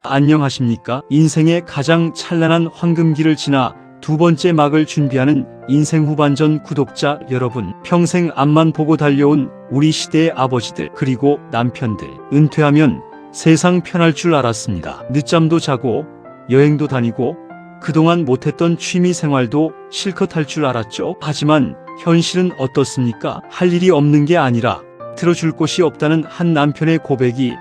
안녕하십니까? 인생의 가장 찬란한 황금기를 지나 두 번째 막을 준비하는 인생 후반전 구독자 여러분, 평생 앞만 보고 달려온 우리 시대의 아버지들 그리고 남편들, 은퇴하면 세상 편할 줄 알았습니다. 늦잠도 자고 여행도 다니고 그동안 못했던 취미 생활도 실컷 할 줄 알았죠. 하지만 현실은 어떻습니까? 할 일이 없는 게 아니라 들어줄 곳이 없다는 한 남편의 고백이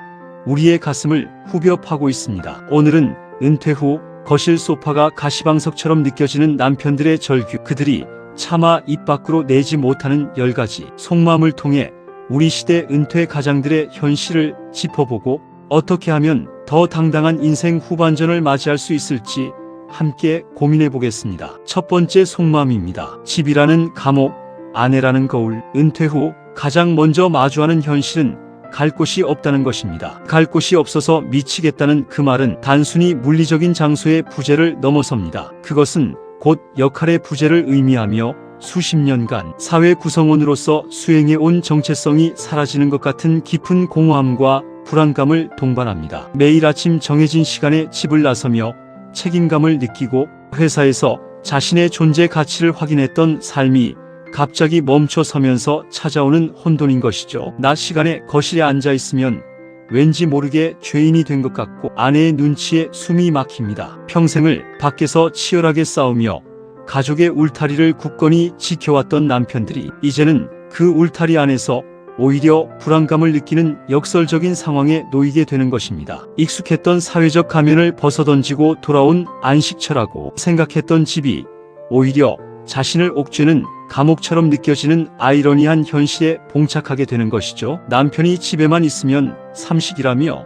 우리의 가슴을 후벼 파고 있습니다. 오늘은 은퇴 후 거실 소파가 가시방석처럼 느껴지는 남편들의 절규, 그들이 차마 입 밖으로 내지 못하는 10가지 속마음을 통해 우리 시대 은퇴 가장들의 현실을 짚어보고 어떻게 하면 더 당당한 인생 후반전을 맞이할 수 있을지 함께 고민해 보겠습니다. 첫 번째 속마음입니다. 집이라는 감옥, 아내라는 거울. 은퇴 후 가장 먼저 마주하는 현실은 갈 곳이 없다는 것입니다. 갈 곳이 없어서 미치겠다는 그 말은 단순히 물리적인 장소의 부재를 넘어섭니다. 그것은 곧 역할의 부재를 의미하며 수십 년간 사회 구성원으로서 수행해온 정체성이 사라지는 것 같은 깊은 공허함과 불안감을 동반합니다. 매일 아침 정해진 시간에 집을 나서며 책임감을 느끼고 회사에서 자신의 존재 가치를 확인했던 삶이 갑자기 멈춰서면서 찾아오는 혼돈인 것이죠. 낮 시간에 거실에 앉아 있으면 왠지 모르게 죄인이 된 것 같고 아내의 눈치에 숨이 막힙니다. 평생을 밖에서 치열하게 싸우며 가족의 울타리를 굳건히 지켜왔던 남편들이 이제는 그 울타리 안에서 오히려 불안감을 느끼는 역설적인 상황에 놓이게 되는 것입니다. 익숙했던 사회적 가면을 벗어던지고 돌아온 안식처라고 생각했던 집이 오히려 자신을 옥죄는 감옥처럼 느껴지는 아이러니한 현실에 봉착하게 되는 것이죠. 남편이 집에만 있으면 삼식이라며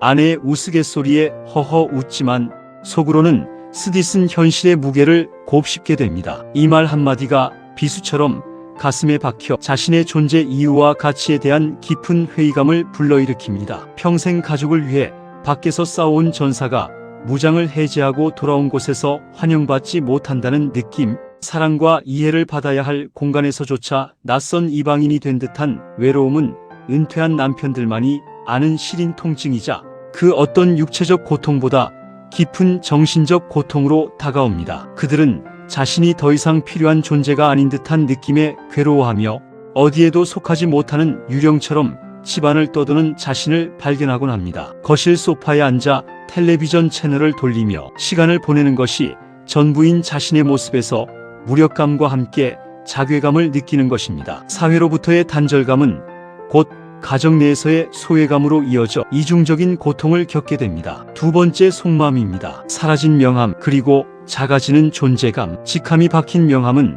아내의 우스갯소리에 허허 웃지만 속으로는 쓰디쓴 현실의 무게를 곱씹게 됩니다. 이 말 한마디가 비수처럼 가슴에 박혀 자신의 존재 이유와 가치에 대한 깊은 회의감을 불러일으킵니다. 평생 가족을 위해 밖에서 싸워온 전사가 무장을 해제하고 돌아온 곳에서 환영받지 못한다는 느낌, 사랑과 이해를 받아야 할 공간에서조차 낯선 이방인이 된 듯한 외로움은 은퇴한 남편들만이 아는 시린 통증이자 그 어떤 육체적 고통보다 깊은 정신적 고통으로 다가옵니다. 그들은 자신이 더 이상 필요한 존재가 아닌 듯한 느낌에 괴로워하며 어디에도 속하지 못하는 유령처럼 집안을 떠도는 자신을 발견하곤 합니다. 거실 소파에 앉아 텔레비전 채널을 돌리며 시간을 보내는 것이 전부인 자신의 모습에서 무력감과 함께 자괴감을 느끼는 것입니다. 사회로부터의 단절감은 곧 가정 내에서의 소외감으로 이어져 이중적인 고통을 겪게 됩니다. 두 번째 속마음입니다. 사라진 명함, 그리고 작아지는 존재감. 직함이 박힌 명함은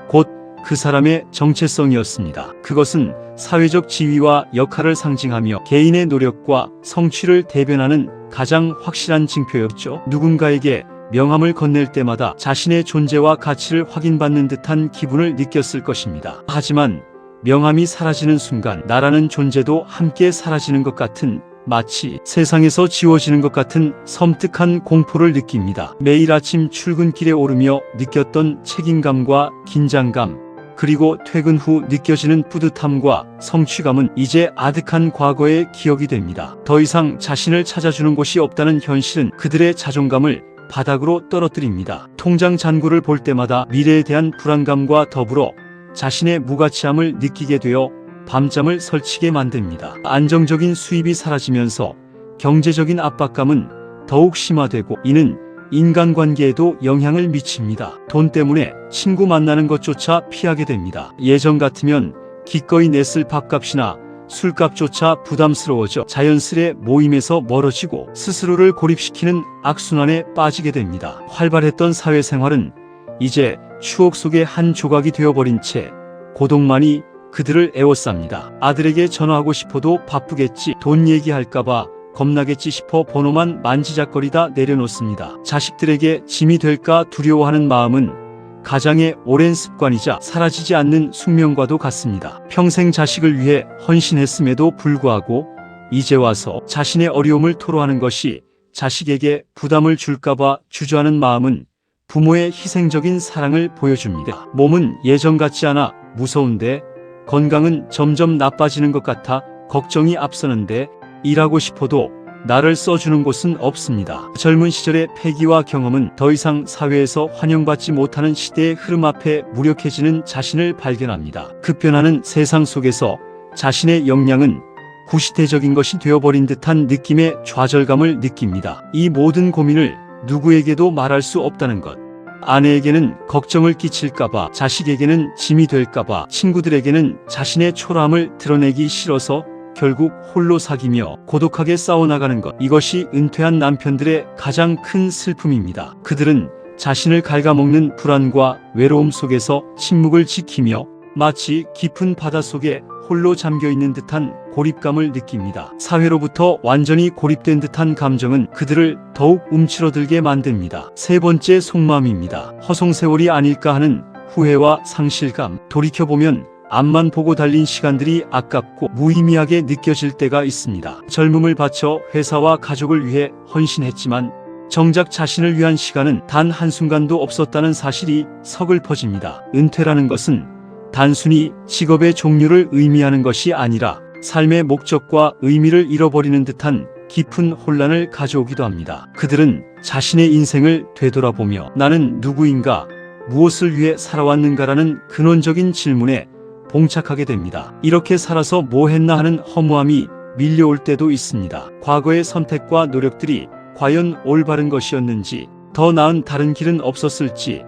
곧 그 사람의 정체성이었습니다. 그것은 사회적 지위와 역할을 상징하며 개인의 노력과 성취를 대변하는 가장 확실한 징표였죠. 누군가에게 명함을 건넬 때마다 자신의 존재와 가치를 확인받는 듯한 기분을 느꼈을 것입니다. 하지만 명함이 사라지는 순간 나라는 존재도 함께 사라지는 것 같은, 마치 세상에서 지워지는 것 같은 섬뜩한 공포를 느낍니다. 매일 아침 출근길에 오르며 느꼈던 책임감과 긴장감, 그리고 퇴근 후 느껴지는 뿌듯함과 성취감은 이제 아득한 과거의 기억이 됩니다. 더 이상 자신을 찾아주는 곳이 없다는 현실은 그들의 자존감을 바닥으로 떨어뜨립니다. 통장 잔고를 볼 때마다 미래에 대한 불안감과 더불어 자신의 무가치함을 느끼게 되어 밤잠을 설치게 만듭니다. 안정적인 수입이 사라지면서 경제적인 압박감은 더욱 심화되고 이는 인간관계에도 영향을 미칩니다. 돈 때문에 친구 만나는 것조차 피하게 됩니다. 예전 같으면 기꺼이 냈을 밥값이나 술값조차 부담스러워져 자연스레 모임에서 멀어지고 스스로를 고립시키는 악순환에 빠지게 됩니다. 활발했던 사회생활은 이제 추억 속의 한 조각이 되어버린 채 고독만이 그들을 에워쌉니다. 아들에게 전화하고 싶어도 바쁘겠지, 돈 얘기할까봐 겁나겠지 싶어 번호만 만지작거리다 내려놓습니다. 자식들에게 짐이 될까 두려워하는 마음은 가장의 오랜 습관이자 사라지지 않는 숙명과도 같습니다. 평생 자식을 위해 헌신했음에도 불구하고 이제 와서 자신의 어려움을 토로하는 것이 자식에게 부담을 줄까봐 주저하는 마음은 부모의 희생적인 사랑을 보여줍니다. 몸은 예전 같지 않아 무서운데 건강은 점점 나빠지는 것 같아 걱정이 앞서는데 일하고 싶어도 나를 써주는 곳은 없습니다. 젊은 시절의 패기와 경험은 더 이상 사회에서 환영받지 못하는 시대의 흐름 앞에 무력해지는 자신을 발견합니다. 급변하는 세상 속에서 자신의 역량은 구시대적인 것이 되어버린 듯한 느낌의 좌절감을 느낍니다. 이 모든 고민을 누구에게도 말할 수 없다는 것. 아내에게는 걱정을 끼칠까봐, 자식에게는 짐이 될까봐, 친구들에게는 자신의 초라함을 드러내기 싫어서 결국 홀로 사귀며 고독하게 싸워나가는 것. 이것이 은퇴한 남편들의 가장 큰 슬픔입니다. 그들은 자신을 갉아먹는 불안과 외로움 속에서 침묵을 지키며 마치 깊은 바다 속에 홀로 잠겨있는 듯한 고립감을 느낍니다. 사회로부터 완전히 고립된 듯한 감정은 그들을 더욱 움츠러들게 만듭니다. 세 번째 속마음입니다. 허송세월이 아닐까 하는 후회와 상실감. 돌이켜보면 앞만 보고 달린 시간들이 아깝고 무의미하게 느껴질 때가 있습니다. 젊음을 바쳐 회사와 가족을 위해 헌신했지만 정작 자신을 위한 시간은 단 한순간도 없었다는 사실이 서글퍼집니다. 은퇴라는 것은 단순히 직업의 종류를 의미하는 것이 아니라 삶의 목적과 의미를 잃어버리는 듯한 깊은 혼란을 가져오기도 합니다. 그들은 자신의 인생을 되돌아보며 나는 누구인가, 무엇을 위해 살아왔는가라는 근원적인 질문에 봉착하게 됩니다. 이렇게 살아서 뭐 했나 하는 허무함이 밀려올 때도 있습니다. 과거의 선택과 노력들이 과연 올바른 것이었는지, 더 나은 다른 길은 없었을지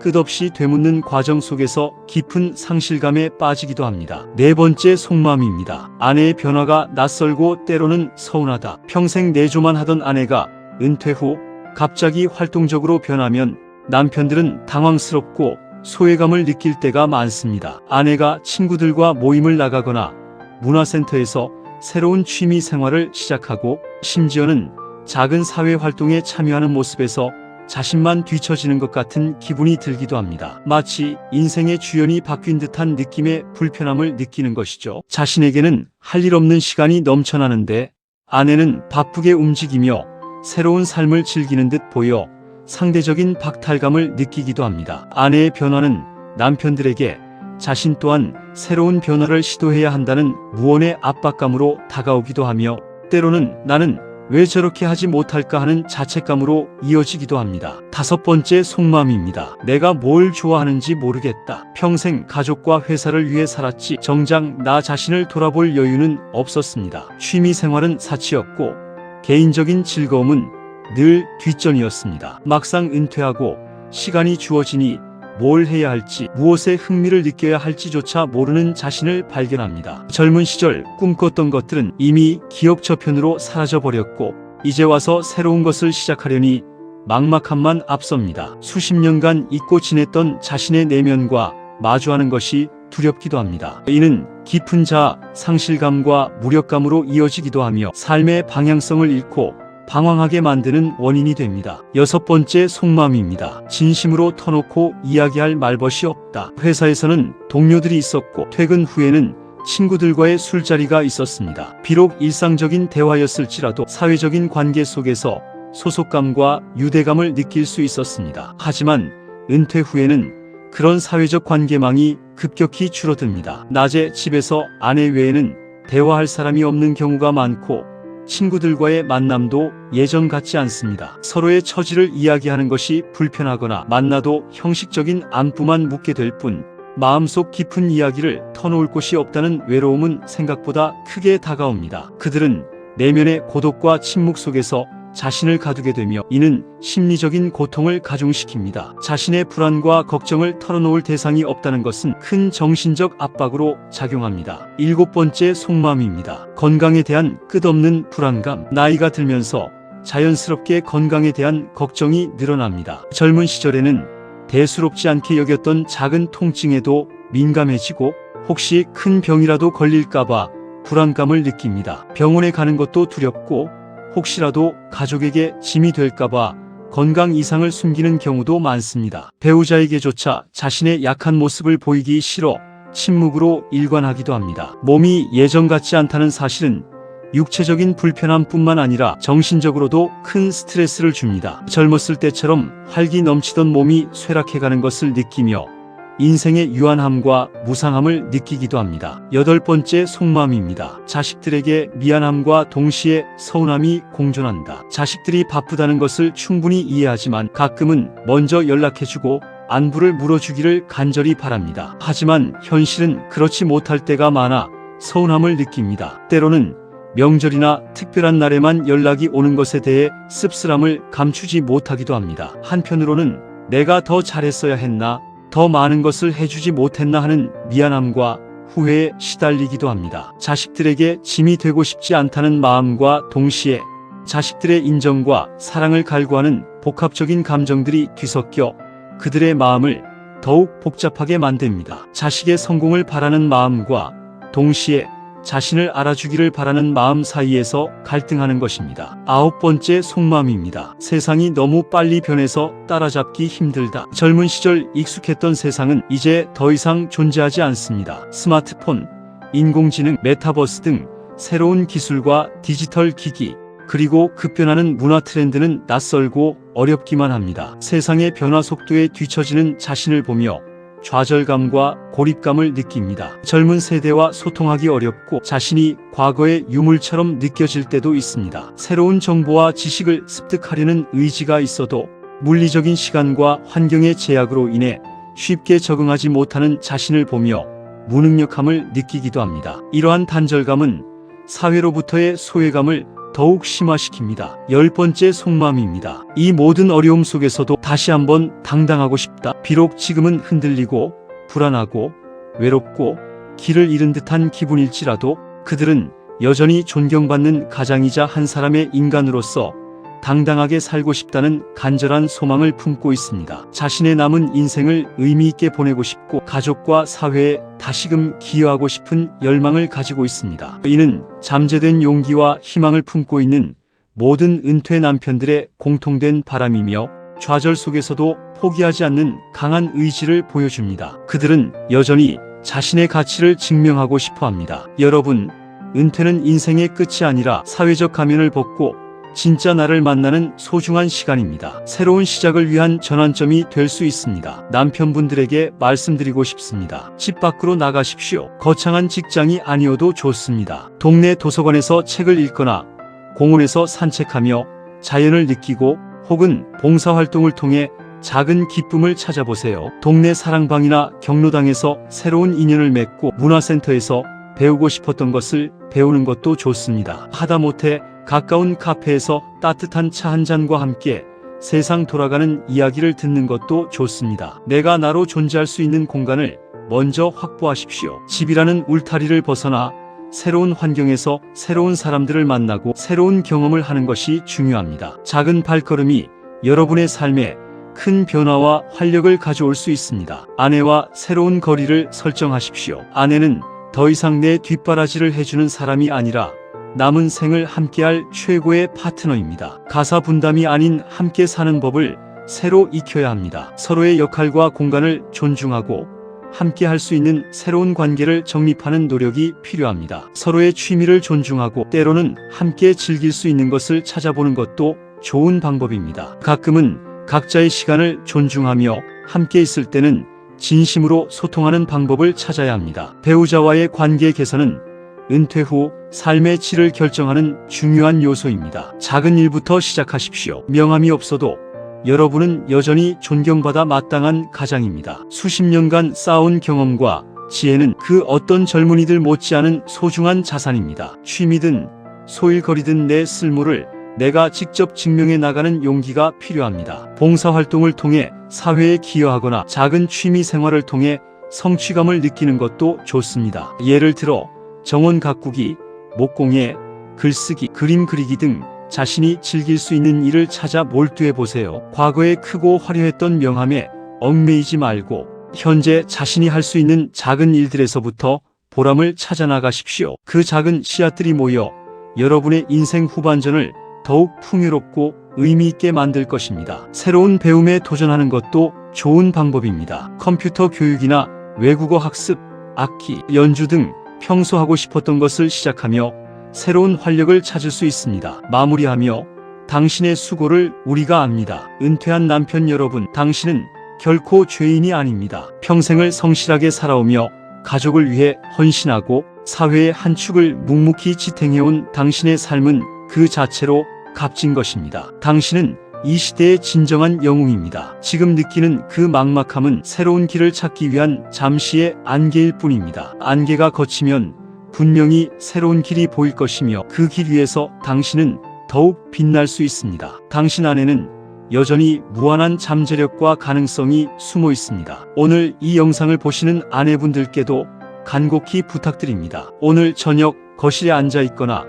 끝없이 되묻는 과정 속에서 깊은 상실감에 빠지기도 합니다. 네 번째 속마음입니다. 아내의 변화가 낯설고 때로는 서운하다. 평생 내조만 하던 아내가 은퇴 후 갑자기 활동적으로 변하면 남편들은 당황스럽고 소외감을 느낄 때가 많습니다. 아내가 친구들과 모임을 나가거나 문화센터에서 새로운 취미 생활을 시작하고 심지어는 작은 사회 활동에 참여하는 모습에서 자신만 뒤처지는 것 같은 기분이 들기도 합니다. 마치 인생의 주연이 바뀐 듯한 느낌의 불편함을 느끼는 것이죠. 자신에게는 할 일 없는 시간이 넘쳐나는데 아내는 바쁘게 움직이며 새로운 삶을 즐기는 듯 보여 상대적인 박탈감을 느끼기도 합니다. 아내의 변화는 남편들에게 자신 또한 새로운 변화를 시도해야 한다는 무언의 압박감으로 다가오기도 하며 때로는 나는 왜 저렇게 하지 못할까 하는 자책감으로 이어지기도 합니다. 다섯 번째 속마음입니다. 내가 뭘 좋아하는지 모르겠다. 평생 가족과 회사를 위해 살았지 정작 나 자신을 돌아볼 여유는 없었습니다. 취미 생활은 사치였고 개인적인 즐거움은 늘 뒷전이었습니다. 막상 은퇴하고 시간이 주어지니 뭘 해야 할지, 무엇에 흥미를 느껴야 할지조차 모르는 자신을 발견합니다. 젊은 시절 꿈꿨던 것들은 이미 기억 저편으로 사라져버렸고 이제 와서 새로운 것을 시작하려니 막막함만 앞섭니다. 수십 년간 잊고 지냈던 자신의 내면과 마주하는 것이 두렵기도 합니다. 이는 깊은 자아, 상실감과 무력감으로 이어지기도 하며 삶의 방향성을 잃고 방황하게 만드는 원인이 됩니다. 여섯 번째 속마음입니다. 진심으로 터놓고 이야기할 말벗이 없다. 회사에서는 동료들이 있었고 퇴근 후에는 친구들과의 술자리가 있었습니다. 비록 일상적인 대화였을지라도 사회적인 관계 속에서 소속감과 유대감을 느낄 수 있었습니다. 하지만 은퇴 후에는 그런 사회적 관계망이 급격히 줄어듭니다. 낮에 집에서 아내 외에는 대화할 사람이 없는 경우가 많고 친구들과의 만남도 예전 같지 않습니다. 서로의 처지를 이야기하는 것이 불편하거나 만나도 형식적인 안부만 묻게 될 뿐 마음속 깊은 이야기를 터놓을 곳이 없다는 외로움은 생각보다 크게 다가옵니다. 그들은 내면의 고독과 침묵 속에서 자신을 가두게 되며 이는 심리적인 고통을 가중시킵니다. 자신의 불안과 걱정을 털어놓을 대상이 없다는 것은 큰 정신적 압박으로 작용합니다. 일곱 번째 속마음입니다. 건강에 대한 끝없는 불안감. 나이가 들면서 자연스럽게 건강에 대한 걱정이 늘어납니다. 젊은 시절에는 대수롭지 않게 여겼던 작은 통증에도 민감해지고 혹시 큰 병이라도 걸릴까봐 불안감을 느낍니다. 병원에 가는 것도 두렵고 혹시라도 가족에게 짐이 될까봐 건강 이상을 숨기는 경우도 많습니다. 배우자에게조차 자신의 약한 모습을 보이기 싫어 침묵으로 일관하기도 합니다. 몸이 예전 같지 않다는 사실은 육체적인 불편함뿐만 아니라 정신적으로도 큰 스트레스를 줍니다. 젊었을 때처럼 활기 넘치던 몸이 쇠락해가는 것을 느끼며 인생의 유한함과 무상함을 느끼기도 합니다. 여덟 번째, 속마음입니다. 자식들에게 미안함과 동시에 서운함이 공존한다. 자식들이 바쁘다는 것을 충분히 이해하지만 가끔은 먼저 연락해주고 안부를 물어주기를 간절히 바랍니다. 하지만 현실은 그렇지 못할 때가 많아 서운함을 느낍니다. 때로는 명절이나 특별한 날에만 연락이 오는 것에 대해 씁쓸함을 감추지 못하기도 합니다. 한편으로는 내가 더 잘했어야 했나, 더 많은 것을 해주지 못했나 하는 미안함과 후회에 시달리기도 합니다. 자식들에게 짐이 되고 싶지 않다는 마음과 동시에 자식들의 인정과 사랑을 갈구하는 복합적인 감정들이 뒤섞여 그들의 마음을 더욱 복잡하게 만듭니다. 자식의 성공을 바라는 마음과 동시에 자신을 알아주기를 바라는 마음 사이에서 갈등하는 것입니다. 아홉 번째, 속마음입니다. 세상이 너무 빨리 변해서 따라잡기 힘들다. 젊은 시절 익숙했던 세상은 이제 더 이상 존재하지 않습니다. 스마트폰, 인공지능, 메타버스 등 새로운 기술과 디지털 기기, 그리고 급변하는 문화 트렌드는 낯설고 어렵기만 합니다. 세상의 변화 속도에 뒤처지는 자신을 보며 좌절감과 고립감을 느낍니다. 젊은 세대와 소통하기 어렵고 자신이 과거의 유물처럼 느껴질 때도 있습니다. 새로운 정보와 지식을 습득하려는 의지가 있어도 물리적인 시간과 환경의 제약으로 인해 쉽게 적응하지 못하는 자신을 보며 무능력함을 느끼기도 합니다. 이러한 단절감은 사회로부터의 소외감을 더욱 심화시킵니다. 열 번째, 속마음입니다. 이 모든 어려움 속에서도 다시 한번 당당하고 싶다. 비록 지금은 흔들리고 불안하고 외롭고 길을 잃은 듯한 기분일지라도 그들은 여전히 존경받는 가장이자 한 사람의 인간으로서 당당하게 살고 싶다는 간절한 소망을 품고 있습니다. 자신의 남은 인생을 의미 있게 보내고 싶고 가족과 사회에 다시금 기여하고 싶은 열망을 가지고 있습니다. 이는 잠재된 용기와 희망을 품고 있는 모든 은퇴 남편들의 공통된 바람이며 좌절 속에서도 포기하지 않는 강한 의지를 보여줍니다. 그들은 여전히 자신의 가치를 증명하고 싶어 합니다. 여러분, 은퇴는 인생의 끝이 아니라 사회적 가면을 벗고 진짜 나를 만나는 소중한 시간입니다. 새로운 시작을 위한 전환점이 될 수 있습니다. 남편분들에게 말씀드리고 싶습니다. 집 밖으로 나가십시오. 거창한 직장이 아니어도 좋습니다. 동네 도서관에서 책을 읽거나 공원에서 산책하며 자연을 느끼고 혹은 봉사활동을 통해 작은 기쁨을 찾아보세요. 동네 사랑방이나 경로당에서 새로운 인연을 맺고 문화센터에서 배우고 싶었던 것을 배우는 것도 좋습니다. 하다못해 가까운 카페에서 따뜻한 차 한 잔과 함께 세상 돌아가는 이야기를 듣는 것도 좋습니다. 내가 나로 존재할 수 있는 공간을 먼저 확보하십시오. 집이라는 울타리를 벗어나 새로운 환경에서 새로운 사람들을 만나고 새로운 경험을 하는 것이 중요합니다. 작은 발걸음이 여러분의 삶에 큰 변화와 활력을 가져올 수 있습니다. 아내와 새로운 거리를 설정하십시오. 아내는 더 이상 내 뒷바라지를 해주는 사람이 아니라 남은 생을 함께할 최고의 파트너입니다. 가사 분담이 아닌 함께 사는 법을 새로 익혀야 합니다. 서로의 역할과 공간을 존중하고 함께 할 수 있는 새로운 관계를 정립하는 노력이 필요합니다. 서로의 취미를 존중하고 때로는 함께 즐길 수 있는 것을 찾아보는 것도 좋은 방법입니다. 가끔은 각자의 시간을 존중하며 함께 있을 때는 진심으로 소통하는 방법을 찾아야 합니다. 배우자와의 관계 개선은 은퇴 후 삶의 질을 결정하는 중요한 요소입니다. 작은 일부터 시작하십시오. 명함이 없어도 여러분은 여전히 존경받아 마땅한 가장입니다. 수십 년간 쌓아온 경험과 지혜는 그 어떤 젊은이들 못지않은 소중한 자산입니다. 취미든 소일거리든 내 쓸모를 내가 직접 증명해 나가는 용기가 필요합니다. 봉사활동을 통해 사회에 기여하거나 작은 취미 생활을 통해 성취감을 느끼는 것도 좋습니다. 예를 들어 정원 가꾸기, 목공예, 글쓰기, 그림 그리기 등 자신이 즐길 수 있는 일을 찾아 몰두해 보세요. 과거에 크고 화려했던 명함에 얽매이지 말고 현재 자신이 할 수 있는 작은 일들에서부터 보람을 찾아 나가십시오. 그 작은 씨앗들이 모여 여러분의 인생 후반전을 더욱 풍요롭고 의미 있게 만들 것입니다. 새로운 배움에 도전하는 것도 좋은 방법입니다. 컴퓨터 교육이나 외국어 학습, 악기, 연주 등 평소 하고 싶었던 것을 시작하며 새로운 활력을 찾을 수 있습니다. 마무리하며 당신의 수고를 우리가 압니다. 은퇴한 남편 여러분, 당신은 결코 죄인이 아닙니다. 평생을 성실하게 살아오며 가족을 위해 헌신하고 사회의 한 축을 묵묵히 지탱해온 당신의 삶은 그 자체로 값진 것입니다. 당신은 이 시대의 진정한 영웅입니다. 지금 느끼는 그 막막함은 새로운 길을 찾기 위한 잠시의 안개일 뿐입니다. 안개가 걷히면 분명히 새로운 길이 보일 것이며 그 길 위에서 당신은 더욱 빛날 수 있습니다. 당신 안에는 여전히 무한한 잠재력과 가능성이 숨어 있습니다. 오늘 이 영상을 보시는 아내분들께도 간곡히 부탁드립니다. 오늘 저녁 거실에 앉아 있거나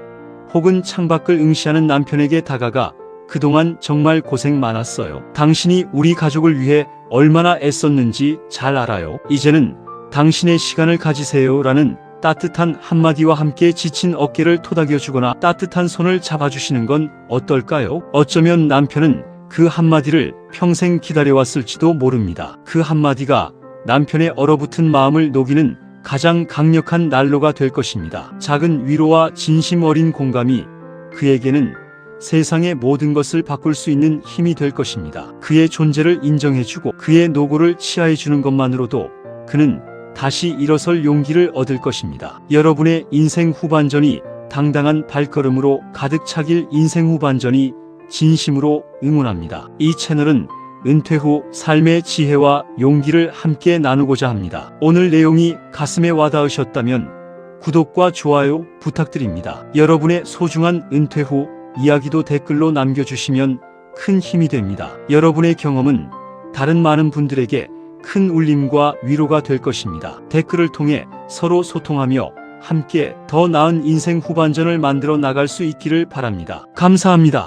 혹은 창밖을 응시하는 남편에게 다가가 그동안 정말 고생 많았어요. 당신이 우리 가족을 위해 얼마나 애썼는지 잘 알아요. 이제는 당신의 시간을 가지세요 라는 따뜻한 한마디와 함께 지친 어깨를 토닥여주거나 따뜻한 손을 잡아주시는 건 어떨까요? 어쩌면 남편은 그 한마디를 평생 기다려왔을지도 모릅니다. 그 한마디가 남편의 얼어붙은 마음을 녹이는 가장 강력한 난로가 될 것입니다. 작은 위로와 진심 어린 공감이 그에게는 세상의 모든 것을 바꿀 수 있는 힘이 될 것입니다. 그의 존재를 인정해주고 그의 노고를 치하해주는 것만으로도 그는 다시 일어설 용기를 얻을 것입니다. 여러분의 인생 후반전이 당당한 발걸음으로 가득 차길 인생 후반전이 진심으로 응원합니다. 이 채널은 은퇴 후 삶의 지혜와 용기를 함께 나누고자 합니다. 오늘 내용이 가슴에 와닿으셨다면 구독과 좋아요 부탁드립니다. 여러분의 소중한 은퇴 후 이야기도 댓글로 남겨주시면 큰 힘이 됩니다. 여러분의 경험은 다른 많은 분들에게 큰 울림과 위로가 될 것입니다. 댓글을 통해 서로 소통하며 함께 더 나은 인생 후반전을 만들어 나갈 수 있기를 바랍니다. 감사합니다.